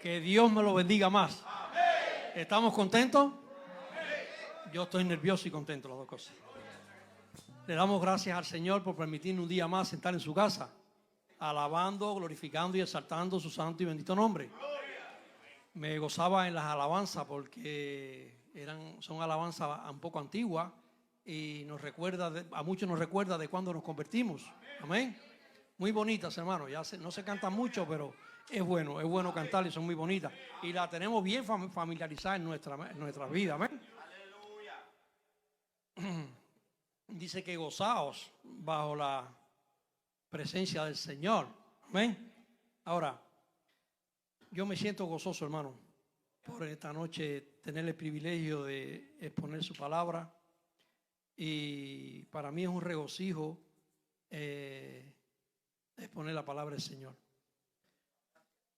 Que Dios me lo bendiga más. ¿Estamos contentos? Yo estoy nervioso y contento, las dos cosas. Le damos gracias al Señor por permitirnos un día más sentar en su casa, alabando, glorificando y exaltando su santo y bendito nombre. Me gozaba en las alabanzas porque son alabanzas un poco antiguas y a muchos nos recuerda de cuando nos convertimos. Amén. Muy bonitas, hermano. No se cantan mucho, pero es bueno cantar y son muy bonitas. Y la tenemos bien familiarizada en nuestra vida. Amén. Dice que gozaos bajo la presencia del Señor. Amén. Ahora, yo me siento gozoso, hermano, por esta noche tener el privilegio de exponer su palabra. Y para mí es un regocijo exponer la palabra del Señor.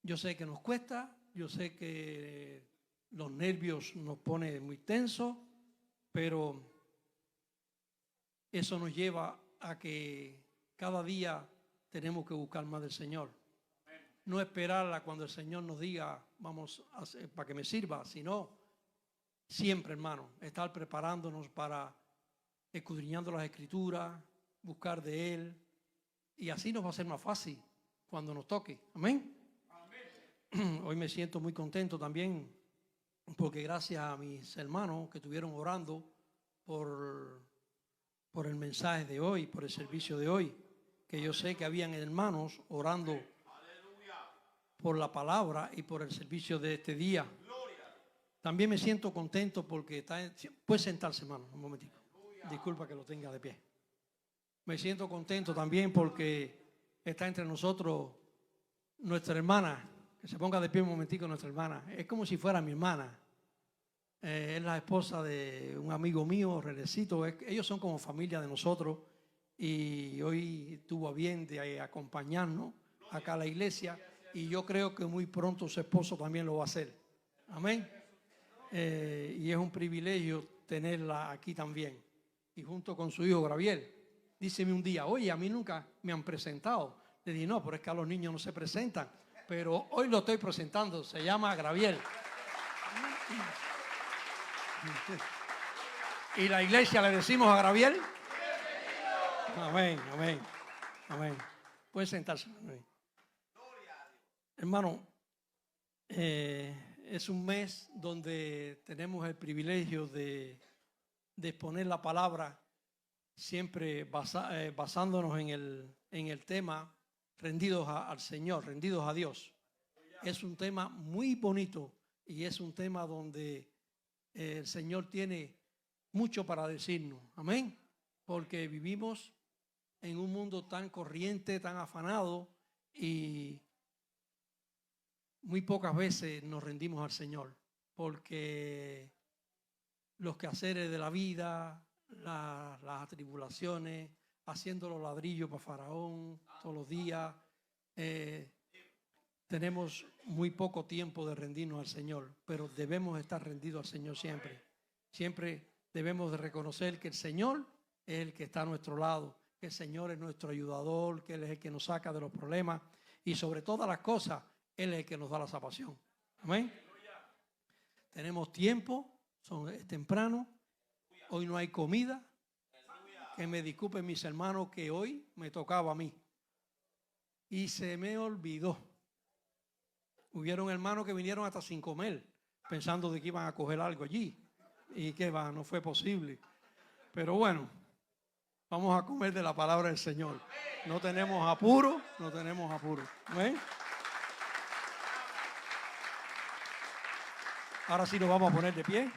Yo sé que nos cuesta, yo sé que los nervios nos ponen muy tensos, pero eso nos lleva a que cada día tenemos que buscar más del Señor. No esperarla cuando el Señor nos diga, vamos a hacer, para que me sirva, sino siempre, hermano, estar preparándonos para escudriñando las Escrituras, buscar de Él, y así nos va a ser más fácil cuando nos toque. Amén. Amén. Hoy me siento muy contento también porque gracias a mis hermanos que estuvieron orando por el mensaje de hoy, por el servicio de hoy, que yo sé que habían hermanos orando por la palabra y por el servicio de este día. También me siento contento porque puede sentarse, hermano, un momentito. Disculpa que lo tenga de pie. Me siento contento también porque está entre nosotros nuestra hermana, que se ponga de pie un momentico, nuestra hermana. Es como si fuera mi hermana. Es la esposa de un amigo mío, Renecito. Ellos son como familia de nosotros y hoy tuvo a bien de acompañarnos acá a la iglesia y yo creo que muy pronto su esposo también lo va a hacer. Amén. Y es un privilegio tenerla aquí también. Y junto con su hijo Gabriel. Díceme un día, oye, a mí nunca me han presentado. Le dije, no, pero es que a los niños no se presentan. Pero hoy lo estoy presentando, se llama Gabriel. Y la iglesia le decimos a Gabriel. Amén, amén, amén. Puede sentarse. Amén. Hermano, es un mes donde tenemos el privilegio de exponer la palabra, siempre basándonos en el tema rendidos al Señor, rendidos a Dios. Es un tema muy bonito y es un tema donde el Señor tiene mucho para decirnos. Amén. Porque vivimos en un mundo tan corriente, tan afanado y muy pocas veces nos rendimos al Señor. Porque los quehaceres de la vida, las atribulaciones, haciendo los ladrillos para Faraón todos los días, tenemos muy poco tiempo de rendirnos al Señor, pero debemos estar rendidos al Señor siempre. Siempre debemos de reconocer que el Señor es el que está a nuestro lado, que el Señor es nuestro ayudador, que Él es el que nos saca de los problemas y sobre todas las cosas, Él es el que nos da la salvación. Amén. Tenemos tiempo, es temprano, hoy no hay comida. Que me disculpen mis hermanos que hoy me tocaba a mí y se me olvidó. Hubieron hermanos que vinieron hasta sin comer, pensando de que iban a coger algo allí y que no fue posible. Pero bueno, vamos a comer de la palabra del Señor. No tenemos apuro, no tenemos apuro. ¿Ven? Ahora sí nos vamos a poner de pie.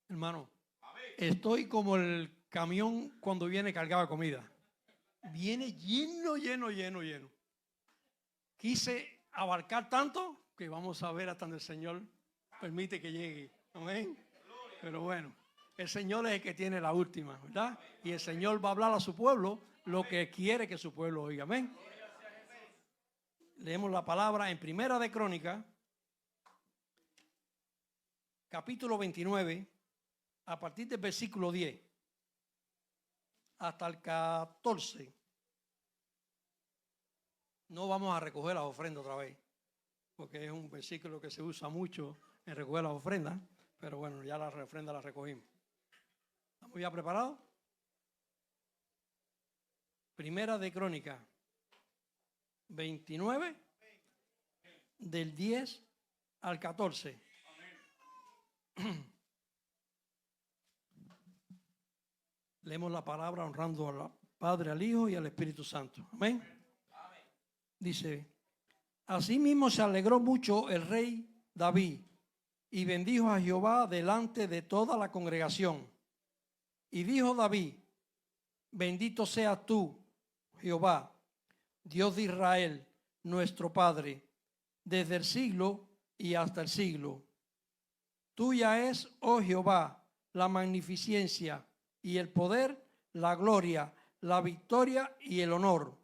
Hermano, estoy como el camión cuando viene cargado de comida. Viene lleno, lleno, lleno, lleno. Quise abarcar tanto que vamos a ver hasta donde el Señor permite que llegue. Amén. Pero bueno, el Señor es el que tiene la última, ¿verdad? Y el Señor va a hablar a su pueblo lo que quiere que su pueblo oiga. Amén. Leemos la palabra en Primera de Crónicas, capítulo 29, a partir del versículo 10 hasta el 14. No vamos a recoger las ofrendas otra vez, porque es un versículo que se usa mucho en recoger las ofrendas, pero bueno, ya las ofrendas las recogimos. ¿Estamos ya preparados? Primera de Crónicas 29, del 10 al 14. Leemos la palabra honrando al Padre, al Hijo y al Espíritu Santo. Amén. Dice: asimismo se alegró mucho el rey David y bendijo a Jehová delante de toda la congregación. Y dijo David: bendito seas tú, Jehová, Dios de Israel, nuestro Padre, desde el siglo y hasta el siglo. Tuya es, oh Jehová, la magnificencia y el poder, la gloria, la victoria y el honor,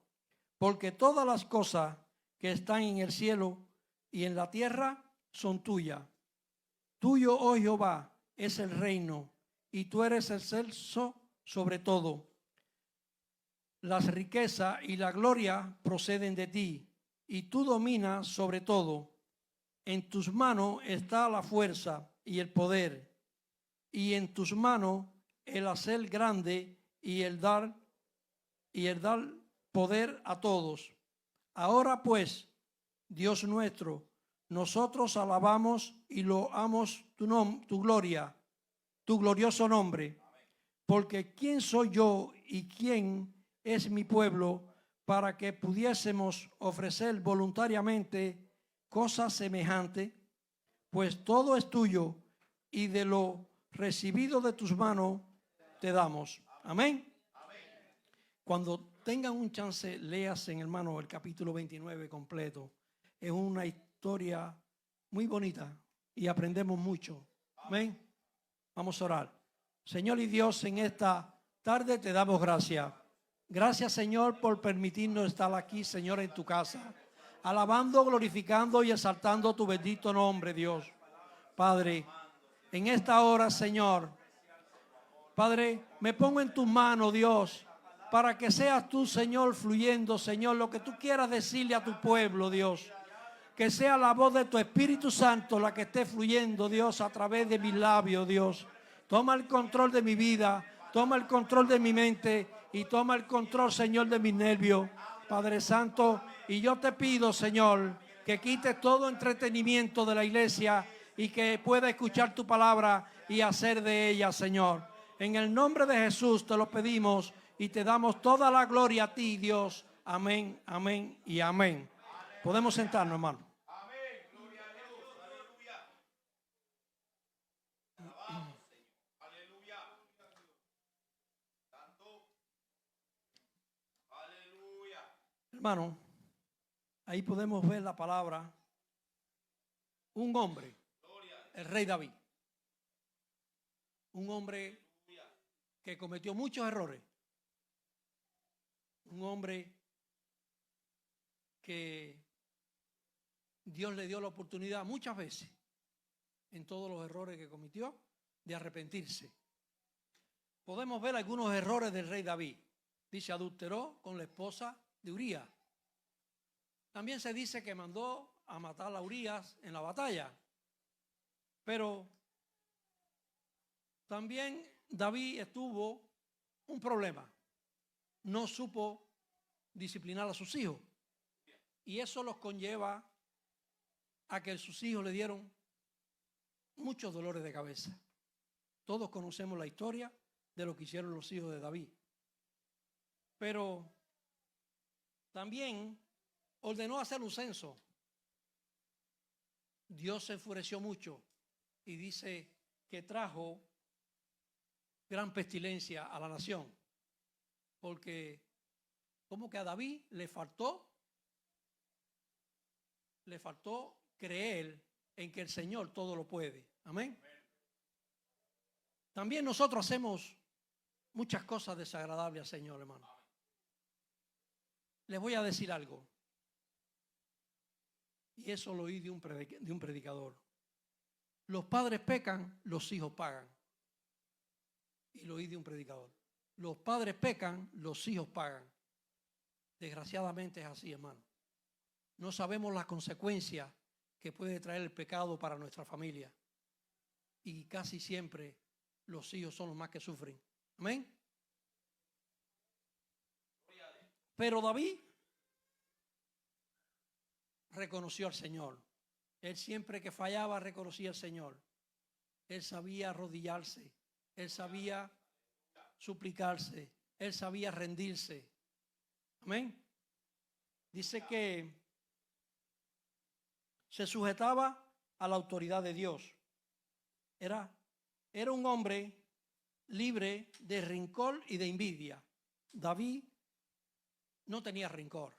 porque todas las cosas que están en el cielo y en la tierra son tuyas. Tuyo, oh Jehová, es el reino, y tú eres excelso sobre todo. Las riquezas y la gloria proceden de ti, y tú dominas sobre todo. En tus manos está la fuerza y el poder, y en tus manos el hacer grande y el dar poder a todos. Ahora pues, Dios nuestro, nosotros alabamos y loamos tu gloria, tu glorioso nombre, porque ¿quién soy yo y quién es mi pueblo para que pudiésemos ofrecer voluntariamente cosas semejantes? Pues todo es tuyo y de lo recibido de tus manos te damos. Amén. Cuando tengan un chance, léase, hermano, el capítulo 29 completo. Es una historia muy bonita y aprendemos mucho. Amén. Vamos a orar. Señor y Dios, en esta tarde te damos gracias. Gracias, Señor, por permitirnos estar aquí, Señor, en tu casa, alabando, glorificando y exaltando tu bendito nombre, Dios. Padre, en esta hora, Señor, Padre, me pongo en tus manos, Dios, para que seas tú, Señor, fluyendo, Señor, lo que tú quieras decirle a tu pueblo, Dios. Que sea la voz de tu Espíritu Santo la que esté fluyendo, Dios, a través de mis labios, Dios. Toma el control de mi vida, toma el control de mi mente y toma el control, Señor, de mis nervios, Padre Santo. Y yo te pido, Señor, que quites todo entretenimiento de la iglesia y que pueda escuchar tu palabra y hacer de ella, Señor. En el nombre de Jesús te lo pedimos y te damos toda la gloria a ti, Dios. Amén, amén y amén. Podemos sentarnos, hermano. Hermano, ahí podemos ver la palabra un hombre, el rey David. Un hombre que cometió muchos errores. Un hombre que Dios le dio la oportunidad muchas veces, en todos los errores que cometió, de arrepentirse. Podemos ver algunos errores del rey David. Dice, adulteró con la esposa de Urías. También se dice que mandó a matar a Urías en la batalla. Pero también David tuvo un problema. No supo disciplinar a sus hijos. Y eso los conlleva a que sus hijos le dieron muchos dolores de cabeza. Todos conocemos la historia de lo que hicieron los hijos de David. Pero también ordenó hacer un censo. Dios se enfureció mucho y dice que trajo gran pestilencia a la nación. Porque como que a David le faltó creer en que el Señor todo lo puede. Amén. También nosotros hacemos muchas cosas desagradables al Señor, hermano. Les voy a decir algo. Y eso lo oí de un predicador. Los padres pecan, los hijos pagan. Y lo oí de un predicador. Los padres pecan, los hijos pagan. Desgraciadamente es así, hermano. No sabemos las consecuencias que puede traer el pecado para nuestra familia. Y casi siempre los hijos son los más que sufren. Amén. Pero David reconoció al Señor. Él siempre que fallaba reconocía al Señor. Él sabía arrodillarse. Él sabía suplicarse. Él sabía rendirse. Amén. Dice que se sujetaba a la autoridad de Dios. Era un hombre libre de rencor y de envidia. David no tenía rencor.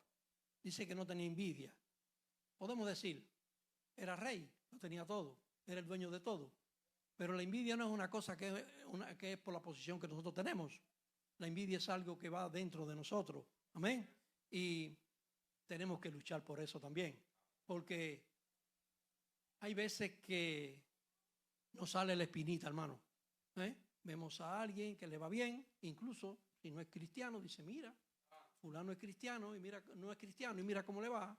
Dice que no tenía envidia. Podemos decir, era rey, lo tenía todo, era el dueño de todo. Pero la envidia no es una cosa que es por la posición que nosotros tenemos. La envidia es algo que va dentro de nosotros. Amén. Y tenemos que luchar por eso también. Porque hay veces que nos sale la espinita, hermano. Vemos a alguien que le va bien, incluso si no es cristiano, dice, mira, fulano es cristiano y mira, no es cristiano y mira cómo le va.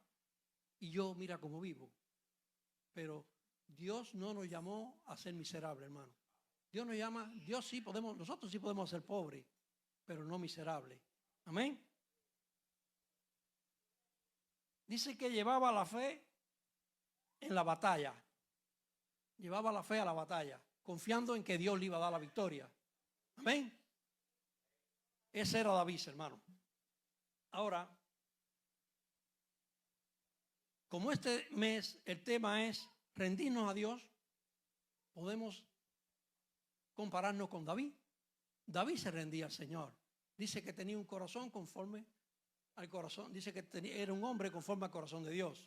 Y yo mira cómo vivo. Pero Dios no nos llamó a ser miserables, hermano. Dios nos llama, nosotros sí podemos ser pobres, pero no miserables. Amén. Dice que llevaba la fe en la batalla. Llevaba la fe a la batalla, confiando en que Dios le iba a dar la victoria. Amén. Ese era David, hermano. Ahora, como este mes el tema es rendirnos a Dios, podemos compararnos con David. David se rendía al Señor. Dice que tenía un corazón conforme al corazón. Dice que era un hombre conforme al corazón de Dios.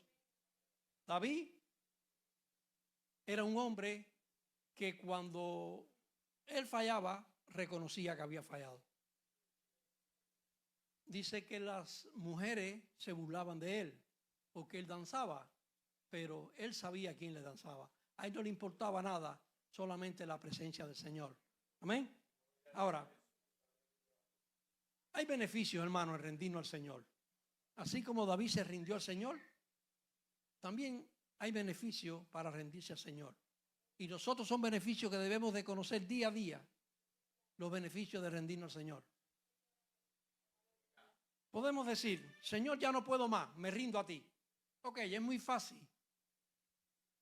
David era un hombre que cuando él fallaba, reconocía que había fallado. Dice que las mujeres se burlaban de él porque él danzaba, pero él sabía a quién le danzaba. A él no le importaba nada, solamente la presencia del Señor. Amén. Ahora, hay beneficios, hermano, en rendirnos al Señor. Así como David se rindió al Señor, también hay beneficios para rendirse al Señor. Y nosotros son beneficios que debemos de conocer día a día, los beneficios de rendirnos al Señor. Podemos decir, Señor, ya no puedo más, me rindo a ti. Ok, es muy fácil.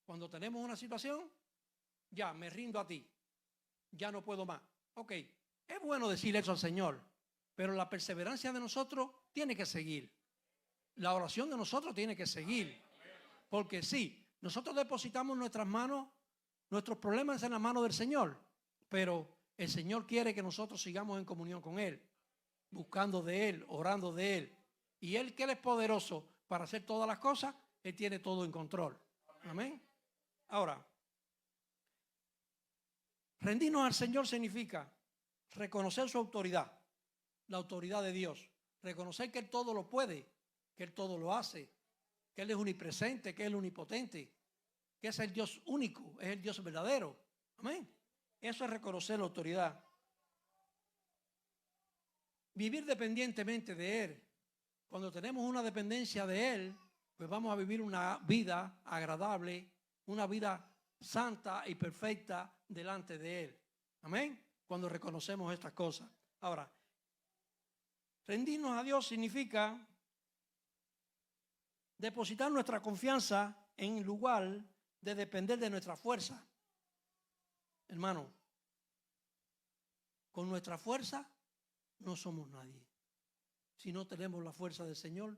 Cuando tenemos una situación, ya me rindo a ti, ya no puedo más. Ok, es bueno decir eso al Señor, pero la perseverancia de nosotros tiene que seguir. La oración de nosotros tiene que seguir. Porque sí, nosotros depositamos nuestras manos, nuestros problemas en la mano del Señor, pero el Señor quiere que nosotros sigamos en comunión con Él, buscando de Él, orando de Él. Y Él, que Él es poderoso para hacer todas las cosas, Él tiene todo en control. Amén. Ahora, rendirnos al Señor significa reconocer su autoridad, la autoridad de Dios, reconocer que Él todo lo puede, que Él todo lo hace, que Él es omnipresente, que Él es omnipotente, que es el Dios único, es el Dios verdadero. Amén. Eso es reconocer la autoridad. Vivir dependientemente de Él. Cuando tenemos una dependencia de Él, pues vamos a vivir una vida agradable, una vida santa y perfecta delante de Él. Amén. Cuando reconocemos estas cosas. Ahora, rendirnos a Dios significa depositar nuestra confianza en lugar de depender de nuestra fuerza. Hermano, con nuestra fuerza no somos nadie. Si no tenemos la fuerza del Señor,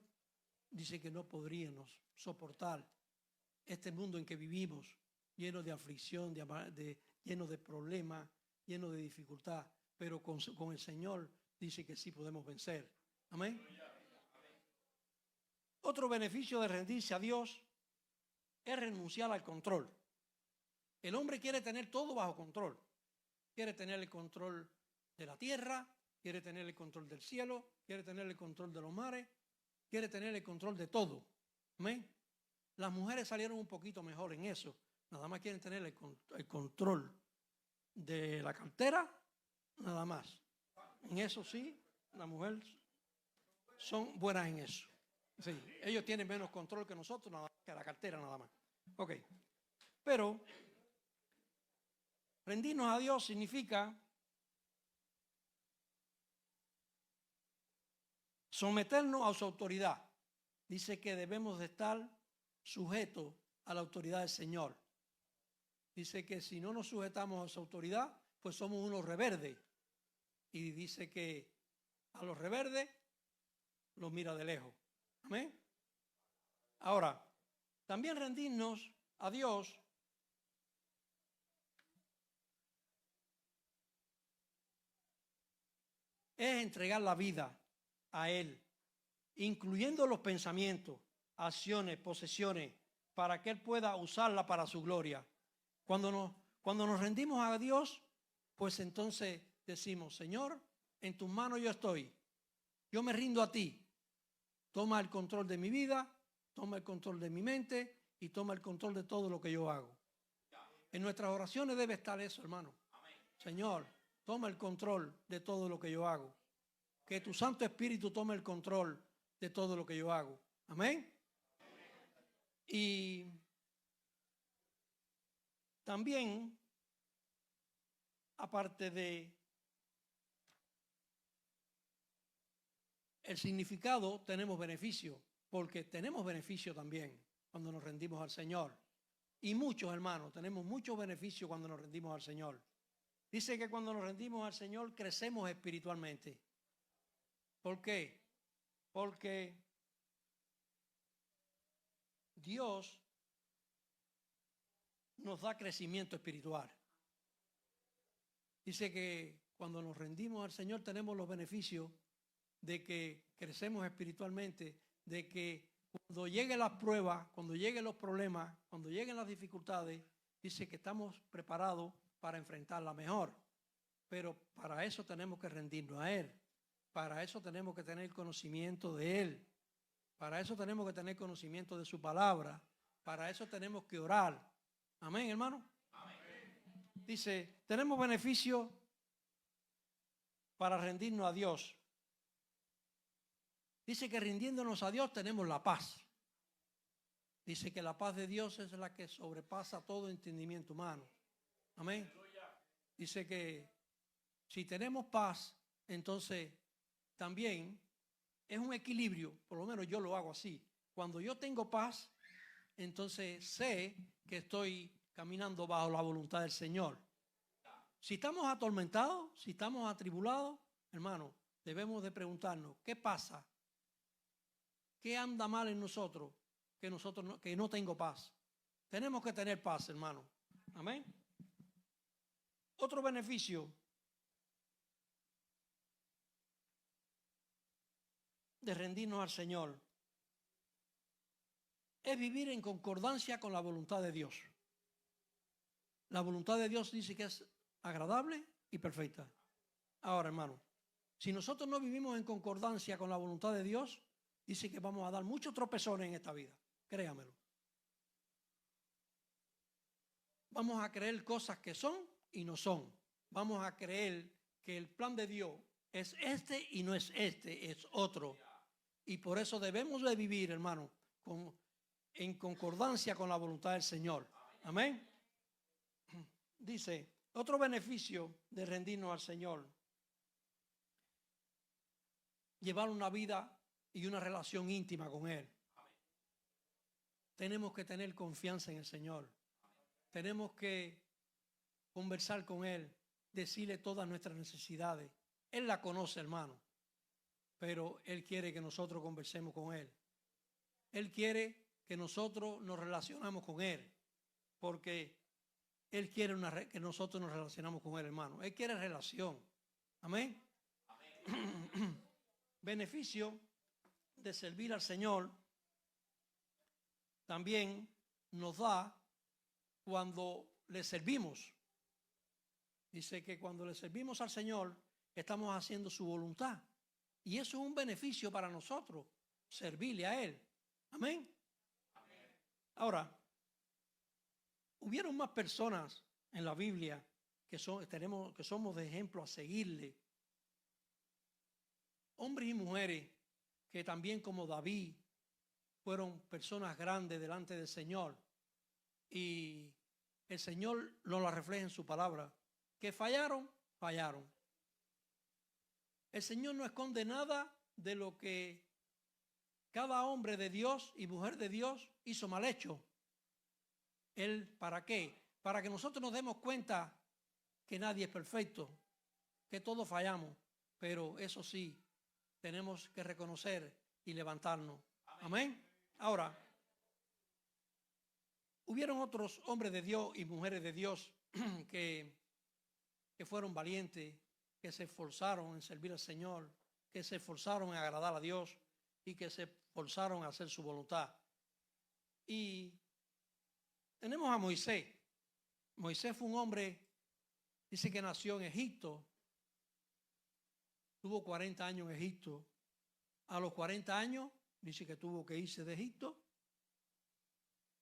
dice que no podríamos soportar este mundo en que vivimos, lleno de aflicción, lleno de problemas, lleno de dificultad. Pero con el Señor dice que sí podemos vencer. Amén. Otro beneficio de rendirse a Dios es renunciar al control. El hombre quiere tener todo bajo control. Quiere tener el control de la tierra, quiere tener el control del cielo, quiere tener el control de los mares, quiere tener el control de todo. ¿Amén? Las mujeres salieron un poquito mejor en eso, Nada más quieren tener el control de la cartera, nada más. En eso sí, las mujeres son buenas en eso. Sí, ellos tienen menos control que nosotros, nada, que la cartera nada más. Ok, pero rendirnos a Dios significa someternos a su autoridad. Dice que debemos de estar sujetos a la autoridad del Señor. Dice que si no nos sujetamos a su autoridad, pues somos unos reverdes. Y dice que a los reverdes los mira de lejos. Amén. Ahora, también rendirnos a Dios es entregar la vida a Él, incluyendo los pensamientos, acciones, posesiones, para que Él pueda usarla para su gloria. Cuando nos rendimos a Dios, pues entonces decimos, Señor, en tus manos yo estoy. Yo me rindo a ti. Toma el control de mi vida, toma el control de mi mente y toma el control de todo lo que yo hago. En nuestras oraciones debe estar eso, hermano. Señor, toma el control de todo lo que yo hago. Que tu Santo Espíritu tome el control de todo lo que yo hago. Amén. Y también, aparte de el significado, tenemos beneficio, porque tenemos beneficio también cuando nos rendimos al Señor. Y muchos, hermanos, tenemos muchos beneficios cuando nos rendimos al Señor. Dice que cuando nos rendimos al Señor crecemos espiritualmente. ¿Por qué? Porque Dios nos da crecimiento espiritual. Dice que cuando nos rendimos al Señor tenemos los beneficios de que crecemos espiritualmente, de que cuando lleguen las pruebas, cuando lleguen los problemas, cuando lleguen las dificultades, dice que estamos preparados para enfrentarla mejor. Pero para eso tenemos que rendirnos a Él. Para eso tenemos que tener conocimiento de Él. Para eso tenemos que tener conocimiento de su palabra. Para eso tenemos que orar. Amén, hermano. Amén. Dice, tenemos beneficio para rendirnos a Dios. Dice que rindiéndonos a Dios tenemos la paz. Dice que la paz de Dios es la que sobrepasa todo entendimiento humano. Amén. Dice que si tenemos paz, entonces también es un equilibrio, por lo menos yo lo hago así. Cuando yo tengo paz, entonces sé que estoy caminando bajo la voluntad del Señor. Si estamos atormentados, si estamos atribulados, hermano, debemos de preguntarnos, ¿qué pasa? ¿Qué anda mal en nosotros? Que no tengo paz. Tenemos que tener paz, hermano. Amén. Otro beneficio de rendirnos al Señor es vivir en concordancia con la voluntad de Dios. La voluntad de Dios dice que es agradable y perfecta. Ahora, hermano, si nosotros no vivimos en concordancia con la voluntad de Dios, dice que vamos a dar muchos tropezones en esta vida. Créamelo. Vamos a creer cosas que son y no son. Vamos a creer que el plan de Dios es este y no es este, es otro. Y por eso debemos de vivir, hermano, en concordancia con la voluntad del Señor. Amén. Dice, otro beneficio de rendirnos al Señor, llevar una vida y una relación íntima con Él. Tenemos que tener confianza en el Señor. Tenemos que conversar con Él, decirle todas nuestras necesidades. Él la conoce, hermano, pero Él quiere que nosotros conversemos con Él. Él quiere que nosotros nos relacionamos con Él, porque Él quiere que nosotros nos relacionamos con Él, hermano. Él quiere relación. Amén. Amén. Beneficio de servir al Señor también nos da cuando le servimos. Dice que cuando le servimos al Señor estamos haciendo su voluntad. Y eso es un beneficio para nosotros, servirle a Él. Amén. Amén. Ahora, hubieron más personas en la Biblia que somos de ejemplo a seguirle. Hombres y mujeres que también como David fueron personas grandes delante del Señor. Y el Señor nos la refleja en su palabra. Que fallaron, fallaron. El Señor no esconde nada de lo que cada hombre de Dios y mujer de Dios hizo mal hecho. ¿Él para qué? Para que nosotros nos demos cuenta que nadie es perfecto, que todos fallamos, pero eso sí, tenemos que reconocer y levantarnos. Amén. Ahora, hubieron otros hombres de Dios y mujeres de Dios que fueron valientes, que se esforzaron en servir al Señor, que se esforzaron en agradar a Dios y que se esforzaron a hacer su voluntad. Y tenemos a Moisés. Moisés fue un hombre, dice que nació en Egipto, tuvo 40 años en Egipto. A los 40 años dice que tuvo que irse de Egipto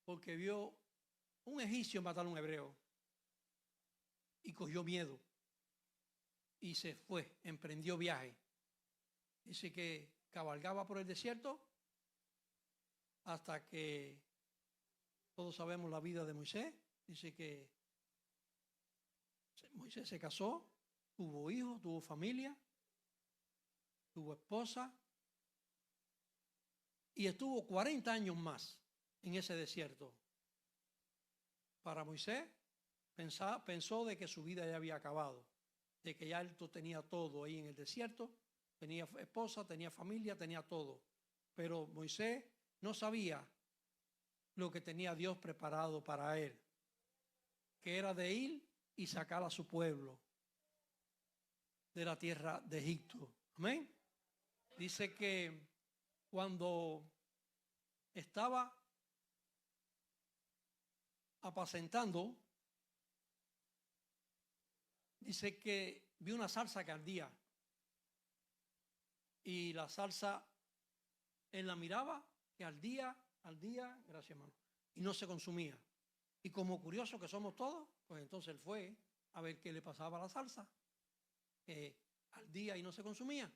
porque vio un egipcio matar a un hebreo y cogió miedo y se fue, emprendió viaje. Dice que cabalgaba por el desierto hasta que todos sabemos la vida de Moisés. Dice que Moisés se casó, tuvo hijos, tuvo familia, tuvo esposa y estuvo 40 años más en ese desierto. Para Moisés pensó de que su vida ya había acabado, de que ya él tenía todo ahí en el desierto, tenía esposa, tenía familia, tenía todo. Pero Moisés no sabía lo que tenía Dios preparado para él, que era de ir y sacar a su pueblo de la tierra de Egipto. Amén. Dice que cuando estaba apacentando, dice que vio una zarza que ardía y la zarza, él la miraba que ardía, gracias hermano, y no se consumía. Y como curioso que somos todos, pues entonces él fue a ver qué le pasaba a la zarza, que ardía y no se consumía.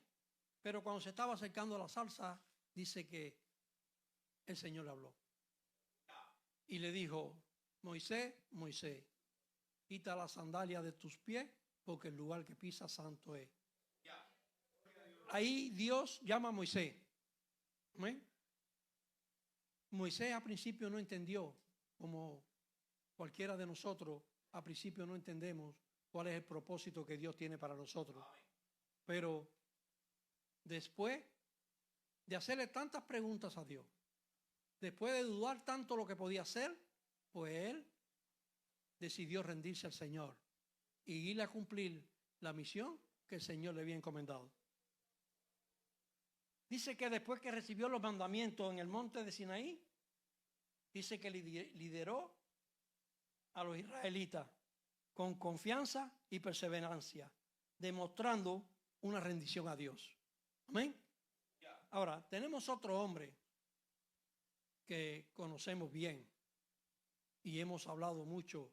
Pero cuando se estaba acercando a la zarza, dice que el Señor le habló y le dijo: Moisés, Moisés, quita la sandalia de tus pies, porque el lugar que pisas santo es. Ahí Dios llama a Moisés. ¿Amén? Moisés al principio no entendió, como cualquiera de nosotros, al principio no entendemos cuál es el propósito que Dios tiene para nosotros. Pero después de hacerle tantas preguntas a Dios, después de dudar tanto lo que podía hacer, pues él decidió rendirse al Señor y ir a cumplir la misión que el Señor le había encomendado. Dice que después que recibió los mandamientos en el monte de Sinaí, dice que lideró a los israelitas con confianza y perseverancia, demostrando una rendición a Dios. Amén. Ahora, tenemos otro hombre que conocemos bien y hemos hablado mucho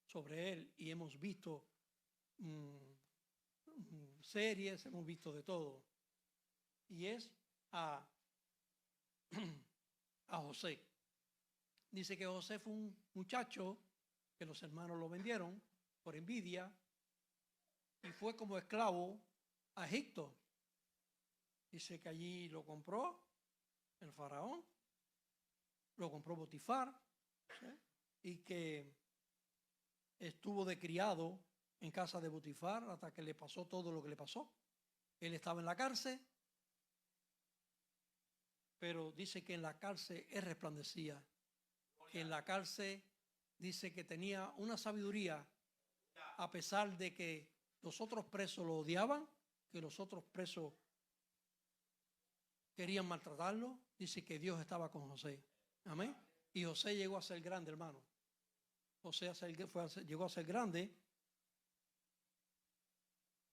sobre él y hemos visto series, hemos visto de todo, y es a José. Dice que José fue un muchacho que los hermanos lo vendieron por envidia y fue como esclavo a Egipto. Dice que allí lo compró el faraón, lo compró Potifar, ¿sí? Y que estuvo de criado en casa de Potifar hasta que le pasó todo lo que le pasó. Él estaba en la cárcel, pero dice que en la cárcel él resplandecía, que en la cárcel dice que tenía una sabiduría, a pesar de que los otros presos lo odiaban, que los otros presos querían maltratarlo. Dice que Dios estaba con José. Amén. Y José llegó a ser grande, hermano. José llegó a ser grande.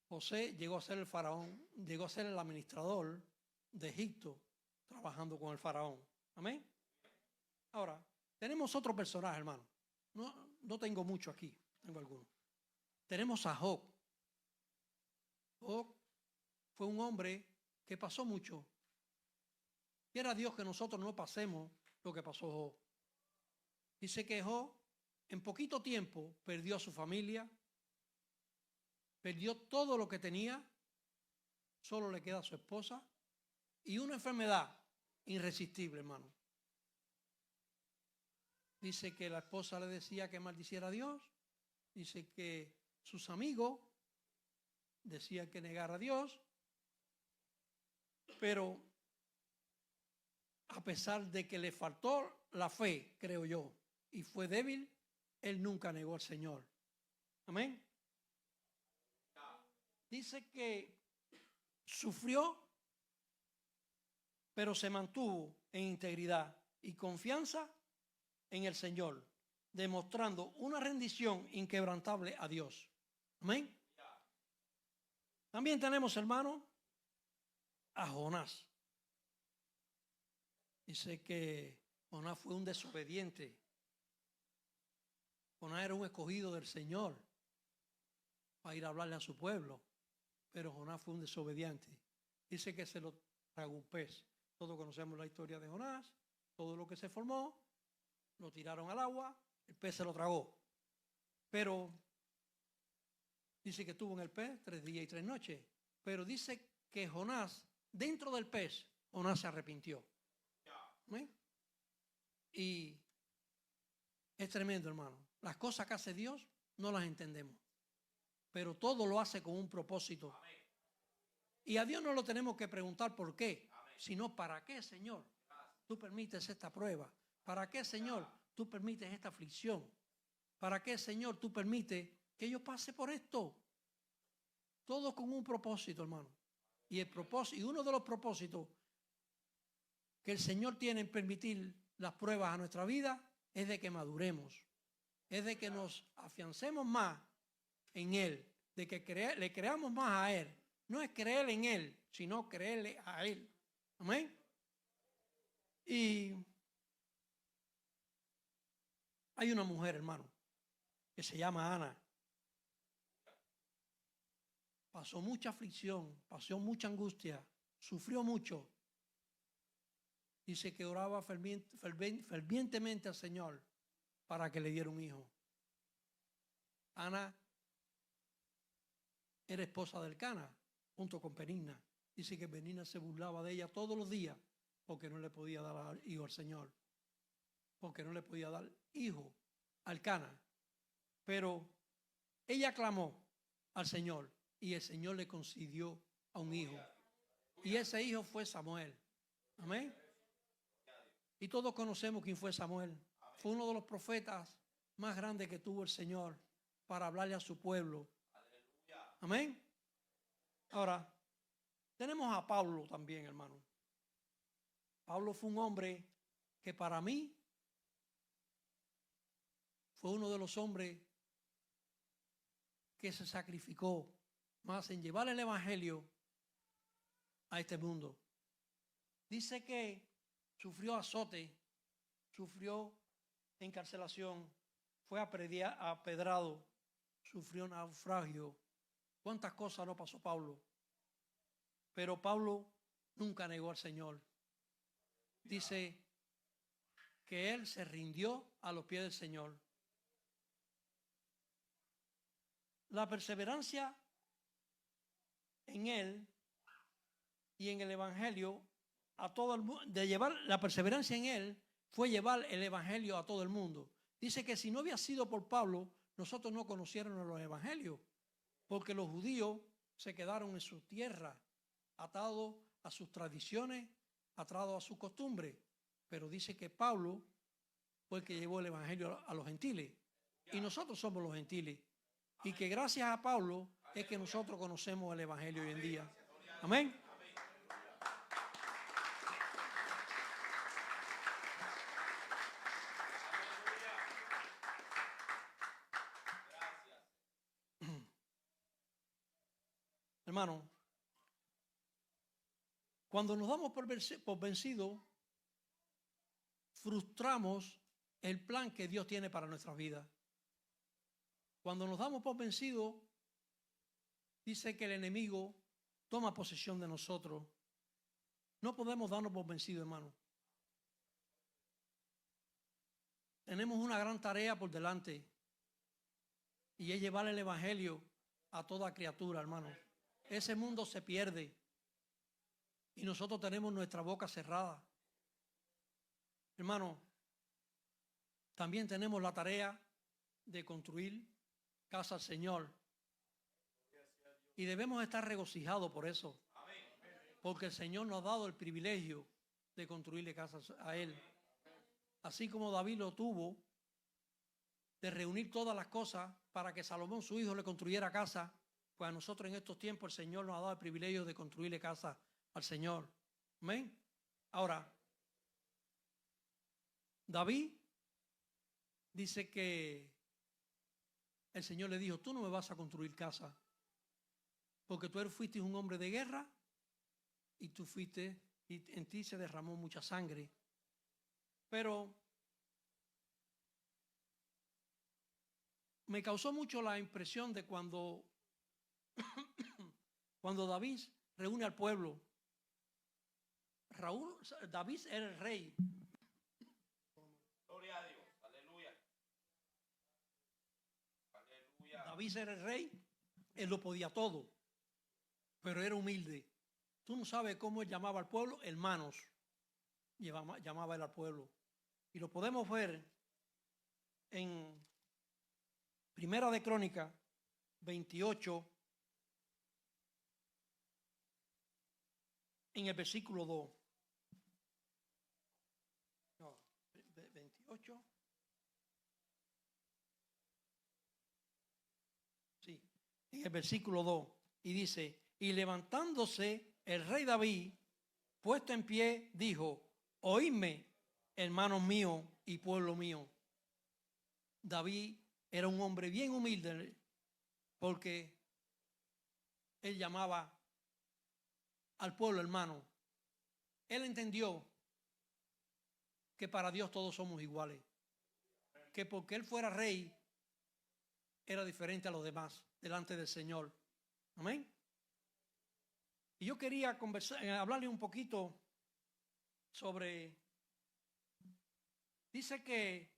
José llegó a ser el faraón, llegó a ser el administrador de Egipto, trabajando con el faraón. Amén. Ahora, tenemos otro personaje, hermano. no tengo mucho aquí, tengo algunos. Tenemos a Job. Job fue un hombre que pasó mucho. Quiera Dios que nosotros no pasemos lo que pasó Job. Dice que Job en poquito tiempo perdió a su familia, perdió todo lo que tenía, solo le queda a su esposa y una enfermedad irresistible, hermano. Dice que la esposa le decía que maldiciera a Dios, dice que sus amigos decían que negara a Dios, pero a pesar de que le faltó la fe, creo yo, y fue débil, él nunca negó al Señor. Amén. Dice que sufrió, pero se mantuvo en integridad y confianza en el Señor, demostrando una rendición inquebrantable a Dios. Amén. También tenemos, hermano, a Jonás. Dice que Jonás fue un desobediente. Jonás era un escogido del Señor para ir a hablarle a su pueblo, pero Jonás fue un desobediente. Dice que se lo tragó un pez. Todos conocemos la historia de Jonás, todo lo que se formó, lo tiraron al agua, el pez se lo tragó. Pero dice que estuvo en el pez 3 días y 3 noches. Pero dice que Jonás, dentro del pez, Jonás se arrepintió. ¿Amén? Y es tremendo, hermano. Las cosas que hace Dios no las entendemos, pero todo lo hace con un propósito. Y a Dios no lo tenemos que preguntar por qué, sino para qué, Señor, tú permites esta prueba. ¿Para qué, Señor, tú permites esta aflicción? ¿Para qué, Señor, tú permites que yo pase por esto? Todo con un propósito, hermano. Y uno de los propósitos que el Señor tiene en permitir las pruebas a nuestra vida es de que maduremos, es de que nos afiancemos más en Él, de que le creamos más a Él. No es creer en Él, sino creerle a Él. Amén. Y hay una mujer, hermano, que se llama Ana. Pasó mucha aflicción, pasó mucha angustia, sufrió mucho. Dice que oraba fervientemente al Señor para que le diera un hijo. Ana era esposa del Cana, junto con Penina. Dice que Penina se burlaba de ella todos los días porque no le podía dar hijo al Señor, porque no le podía dar hijo al Cana. Pero ella clamó al Señor y el Señor le concedió a un hijo. Y ese hijo fue Samuel. Amén. Y todos conocemos quién fue Samuel. Fue uno de los profetas más grandes que tuvo el Señor para hablarle a su pueblo. Amén. Ahora, tenemos a Pablo también, hermano. Pablo fue un hombre que para mí fue uno de los hombres que se sacrificó más en llevar el evangelio a este mundo. Dice que sufrió azote, sufrió encarcelación, fue apedrado, sufrió naufragio. ¿Cuántas cosas no pasó Pablo? Pero Pablo nunca negó al Señor. Dice que él se rindió a los pies del Señor. La perseverancia en él y en el evangelio a todo el mundo, de llevar la perseverancia en él fue llevar el evangelio a todo el mundo. Dice que si no había sido por Pablo, nosotros no conociéramos los evangelios, porque los judíos se quedaron en su tierra, atados a sus tradiciones, atados a sus costumbres. Pero dice que Pablo fue el que llevó el evangelio a los gentiles. Y nosotros somos los gentiles. Y que gracias a Pablo es que nosotros conocemos el evangelio hoy en día. Amén. Hermano, cuando nos damos por vencidos, frustramos el plan que Dios tiene para nuestras vidas. Cuando nos damos por vencidos, dice que el enemigo toma posesión de nosotros. No podemos darnos por vencidos, hermano. Tenemos una gran tarea por delante y es llevar el evangelio a toda criatura, hermano. Ese mundo se pierde y nosotros tenemos nuestra boca cerrada. Hermano, también tenemos la tarea de construir casa al Señor y debemos estar regocijados por eso, porque el Señor nos ha dado el privilegio de construirle casa a Él. Así como David lo tuvo, de reunir todas las cosas para que Salomón, su hijo, le construyera casa, pues a nosotros en estos tiempos el Señor nos ha dado el privilegio de construirle casa al Señor. Amén. Ahora, David dice que el Señor le dijo, tú no me vas a construir casa, porque tú fuiste un hombre de guerra y tú fuiste, y en ti se derramó mucha sangre. Pero me causó mucho la impresión de cuando David reúne al pueblo. David era el rey. Gloria a Dios, aleluya. Aleluya. David era el rey, él lo podía todo, pero era humilde. Tú no sabes cómo él llamaba al pueblo, hermanos, llamaba él al pueblo. Y lo podemos ver en Primera de Crónicas 28, en el versículo 2. No, 28. Sí, en el versículo 2. Y dice, y levantándose el rey David, puesto en pie, dijo, oídme, hermanos míos y pueblo mío. David era un hombre bien humilde porque él llamaba al pueblo hermano. Él entendió que para Dios todos somos iguales, que porque él fuera rey era diferente a los demás delante del Señor. Amén. Y yo quería hablarle un poquito sobre, dice que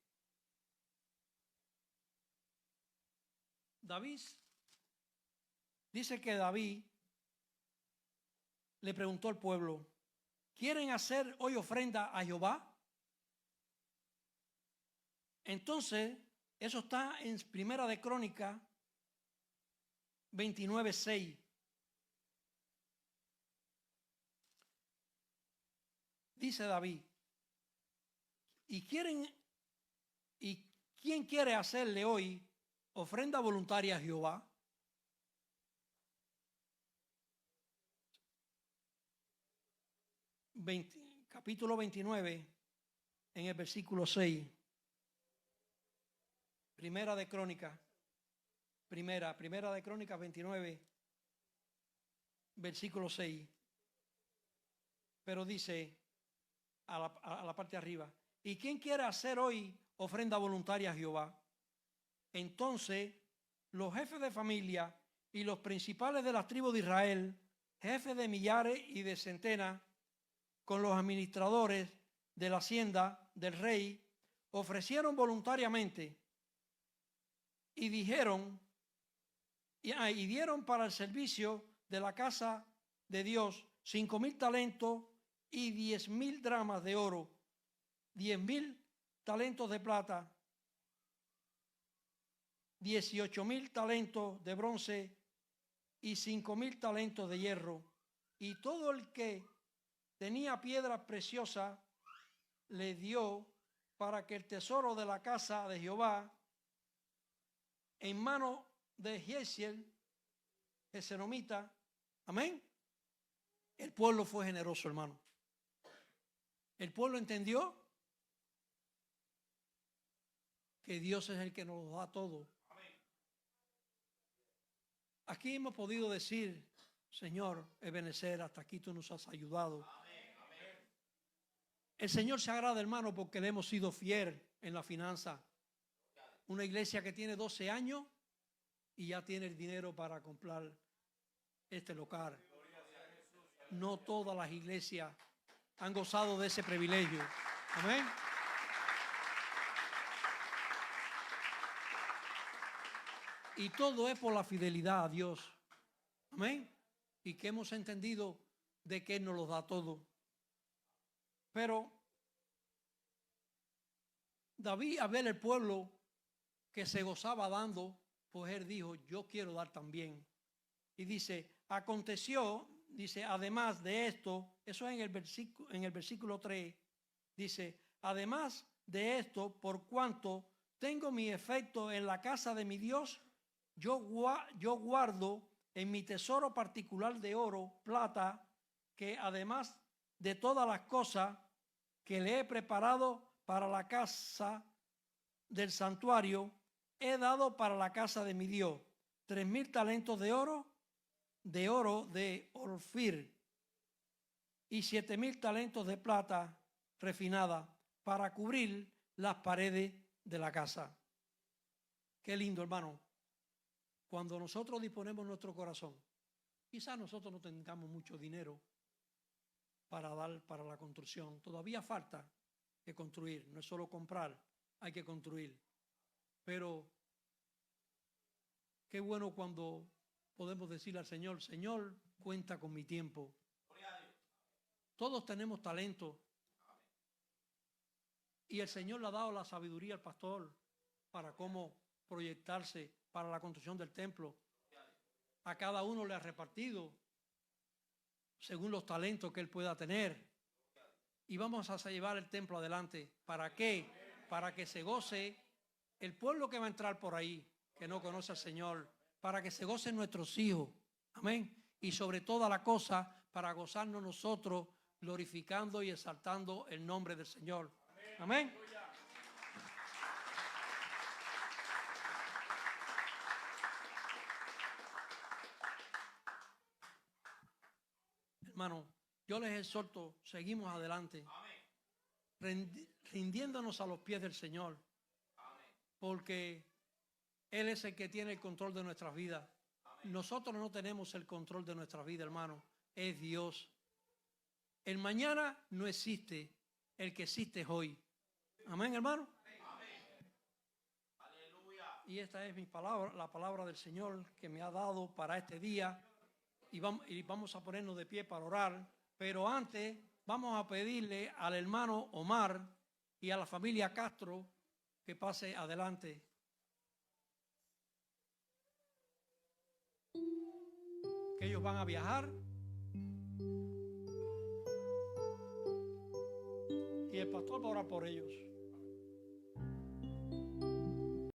David le preguntó al pueblo, ¿quieren hacer hoy ofrenda a Jehová? Entonces, eso está en Primera de Crónicas 29:6. Dice David, ¿y quién quiere hacerle hoy ofrenda voluntaria a Jehová? Capítulo 29, en el versículo 6. Primera de Crónicas 29, versículo 6. Pero dice a la parte de arriba, ¿y quién quiere hacer hoy ofrenda voluntaria a Jehová? Entonces los jefes de familia y los principales de las tribus de Israel, jefes de millares y de centenas, con los administradores de la hacienda del rey, ofrecieron voluntariamente y dieron para el servicio de la casa de Dios 5,000 talentos y 10,000 dramas de oro, 10,000 talentos de plata, 18,000 talentos de bronce y 5,000 talentos de hierro. Y todo el que tenía piedras preciosas le dio para que el tesoro de la casa de Jehová en manos de Jehiel, Gesenomita. Amén. El pueblo fue generoso, hermano. El pueblo entendió que Dios es el que nos da todo. Aquí hemos podido decir, Señor, Ebenezer, hasta aquí tú nos has ayudado. El Señor se agrada, hermano, porque le hemos sido fiel. en la finanza. Una iglesia que tiene 12 años y ya tiene el dinero para comprar este local. No todas las iglesias han gozado de ese privilegio. Amén. Y todo es por la fidelidad a Dios. Amén. Y que hemos entendido de que Él nos lo da todo. Pero David, al ver el pueblo que se gozaba dando, pues él dijo, yo quiero dar también. Y dice, aconteció, dice, además de esto, eso es en el versículo 3, dice, además de esto, por cuanto tengo mi efecto en la casa de mi Dios, yo guardo en mi tesoro particular de oro, plata, que además de todas las cosas que le he preparado para la casa del santuario, he dado para la casa de mi Dios 3,000 talentos de oro de Orfir y 7,000 talentos de plata refinada para cubrir las paredes de la casa. Qué lindo, hermano. Cuando nosotros disponemos nuestro corazón, quizás nosotros no tengamos mucho dinero para dar para la construcción. Todavía falta que construir. No es solo comprar, hay que construir. Pero qué bueno cuando podemos decirle al Señor, Señor, cuenta con mi tiempo. Todos tenemos talento. Y el Señor le ha dado la sabiduría al pastor para cómo proyectarse para la construcción del templo. A cada uno le ha repartido según los talentos que él pueda tener. Y vamos a llevar el templo adelante. ¿Para qué? Para que se goce el pueblo que va a entrar por ahí, que no conoce al Señor, para que se gocen nuestros hijos. Amén. Y sobre toda la cosa, para gozarnos nosotros, glorificando y exaltando el nombre del Señor. Amén. Hermano, yo les exhorto, seguimos adelante, rindiéndonos a los pies del Señor, porque Él es el que tiene el control de nuestras vidas. Nosotros no tenemos el control de nuestra vida, hermano, es Dios. El mañana no existe, el que existe es hoy. Amén, hermano. Y esta es mi palabra, la palabra del Señor que me ha dado para este día. Y vamos a ponernos de pie para orar. Pero antes vamos a pedirle al hermano Omar y a la familia Castro que pase adelante. Que ellos van a viajar. Y el pastor va a orar por ellos.